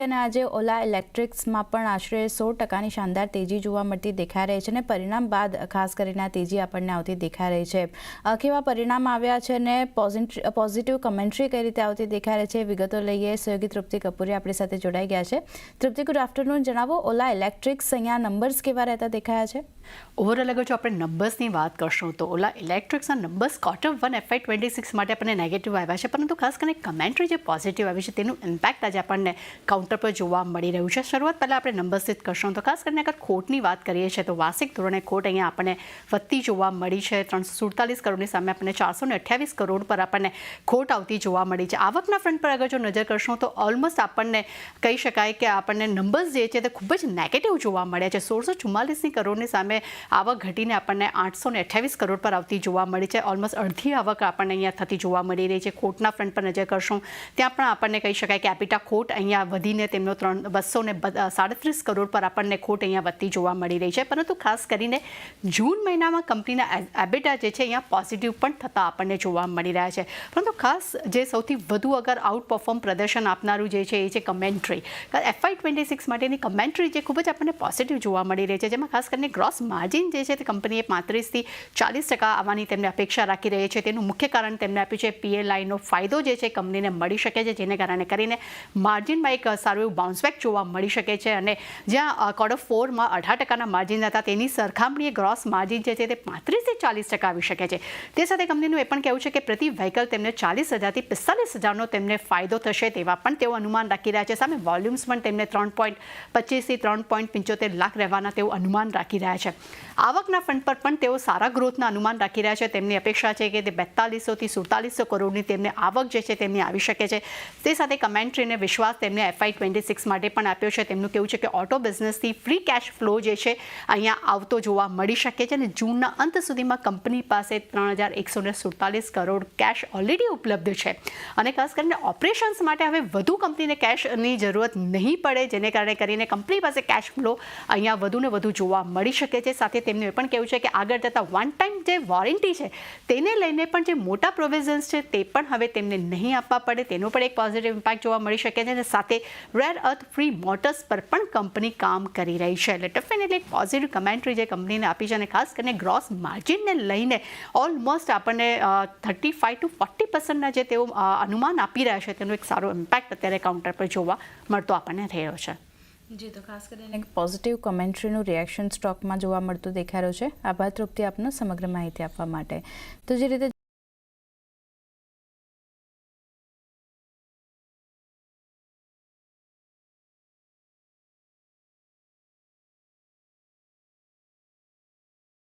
અને આજે ઓલા ઇલેક્ટ્રિક્સમાં પણ આશરે 100%ની શાનદાર તેજી જોવા મળતી દેખાઈ રહી છે અને પરિણામ બાદ ખાસ કરીને આ તેજી આપણને આવતી દેખાઈ રહી છે. કેવા પરિણામ આવ્યા છે અને પોઝિટિવ કમેન્ટ્રી કઈ રીતે આવતી દેખાઈ રહી છે વિગતો લઈએ. સહયોગી તૃપ્તિ કપૂરી આપણી સાથે જોડાઈ ગયા છે. તૃપ્તિ, ગુડ આફ્ટરનૂન. જણાવો, ઓલા ઇલેક્ટ્રિક્સ અહીંયા નંબર્સ કેવા રહેતા દેખાયા છે? ઓવરઓલ અગર જો આપણે નંબર્સની વાત કરશું તો ઓલા ઇલેક્ટ્રિક્સના નંબર્સ Q1 FY26 માટે આપણને નેગેટિવ આવ્યા છે, પરંતુ ખાસ કરીને કમેન્ટ્રી જે પોઝિટિવ આવી છે તેનું ઇમ્પેક્ટ આજે આપણને કાઉન્ટર પર જોવા મળી રહ્યું છે. શરૂઆત પહેલાં આપણે નંબર્સથી જ કરશું તો ખાસ કરીને અગર ખોટની વાત કરીએ છીએ તો વાર્ષિક ધોરણે ખોટ અહીંયા આપણને વધતી જોવા મળી છે. 347 કરોડની સામે આપણને 428 કરોડ પર આપણને ખોટ આવતી જોવા મળી છે. આવકના ફ્રન્ટ પર અગર જો નજર કરશું તો ઓલમોસ્ટ આપણને કહી શકાય કે આપણને નંબર્સ જે છે તે ખૂબ જ નેગેટિવ જોવા મળ્યા છે. 1644 કરોડની સામે આવક ઘટીને આપણને 828 કરોડ પર આવતી જોવા મળી છે. ઓલમોસ્ટ અડધી આવક આપણને અહીંયા થતી જોવા મળી રહી છે. ખોટના ફ્રન્ટ પર નજર કરશું ત્યાં પણ આપણને કહી શકાય કે એપિટા ખોટ અહીંયા વધીને તેમનો 237 કરોડ પર આપણને ખોટ અહીંયા વધતી જોવા મળી રહી છે. પરંતુ ખાસ કરીને જૂન મહિનામાં કંપનીના એબિટા જે છે અહીંયા પોઝિટિવ પણ થતા આપણને જોવા મળી રહ્યા છે. પરંતુ ખાસ જે સૌથી વધુ અગર આઉટ પરફોર્મ પ્રદર્શન આપનારું જે છે એ છે કમેન્ટ્રી. FY26 માટેની કમેન્ટ્રી જે ખૂબ જ આપણને પોઝિટિવ જોવા મળી રહી છે, જેમાં ખાસ કરીને ગ્રોસ માર્જિન જે છે તે કંપનીએ 35 થી 40% આવવાની તેમને અપેક્ષા રાખી રહી છે. તેનું મુખ્ય કારણ તેમને આપ્યું છે PLIનો ફાયદો જે છે કંપનીને મળી શકે છે, જેને કારણે કરીને માર્જિનમાં એક સારું એવું બાઉન્સબેક જોવા મળી શકે છે. અને જ્યાં Q4માં 18%ના માર્જિન હતા તેની સરખામણીએ ગ્રોસ માર્જિન જે છે તે 35 થી 40% આવી શકે છે. તે સાથે કંપનીનું એ પણ કહેવું છે કે પ્રતિ વ્હીકલ તેમને 40,000 થી 45,000નો તેમને ફાયદો થશે તેવા પણ તેઓ અનુમાન રાખી રહ્યા છે. સામે વોલ્યુમ્સ પણ તેમને 3.25 થી 3.75 લાખ રહેવાના તેઓ અનુમાન રાખી રહ્યા છે. આવકના ફ્રન્ટ પર પણ તેઓ સારા ગ્રોથના અનુમાન રાખી રહ્યા છે. તેમની અપેક્ષા છે કે તે 4200 થી 4700 કરોડની તેમને આવક જે છે તેમની આવી શકે છે. તે સાથે કમેન્ટ્રીને વિશ્વાસ તેમને FY26 માટે પણ આપ્યો છે. તેમનું કહેવું છે કે ઓટો બિઝનેસથી ફ્રી કેશ ફ્લો જે છે અહીંયા આવતો જોવા મળી શકે છે અને જૂનના અંત સુધીમાં કંપની પાસે 3147 કરોડ કેશ ઓલરેડી ઉપલબ્ધ છે. અને ખાસ કરીને ઓપરેશન્સ માટે હવે વધુ કંપનીને કેશની જરૂરત નહીં પડે, જેને કારણે કરીને કંપની પાસે કેશ ફ્લો અહીંયા વધુ ને વધુ જોવા મળી શકે છે. સાથે તેમનું એ પણ કહેવું છે કે આગળ જતાં વન ટાઈમ જે વોરંટી છે તેને લઈને પણ જે મોટા પ્રોવિઝન્સ છે તે પણ હવે તેમને નહીં આપવા પડે, તેનો પણ એક પોઝિટિવ ઇમ્પેક્ટ જોવા મળી શકે છે. અને સાથે રેર અર્થ ફ્રી મોટર્સ પર પણ કંપની કામ કરી રહી છે. એટલે ડેફિનેટલી એક પોઝિટિવ કમેન્ટ્રી જે કંપનીને આપી છે. અને ખાસ કરીને ગ્રોસ માર્જિનને લઈને ઓલમોસ્ટ આપણને 35 to 40%ના જે તેઓ અનુમાન આપી રહ્યા છે તેનો એક સારો ઇમ્પેક્ટ અત્યારે કાઉન્ટર પર જોવા મળતો આપણને થઈ રહ્યો છે. જી, તો ખાસ કરીને પોઝિટિવ કમેન્ટ્રીનું રિએક્શન સ્ટોકમાં જોવા મળતું દેખાઈ રહ્યું છે. આભાર તૃપ્તિ આપનો સમગ્ર માહિતી આપવા માટે. તો જે રીતે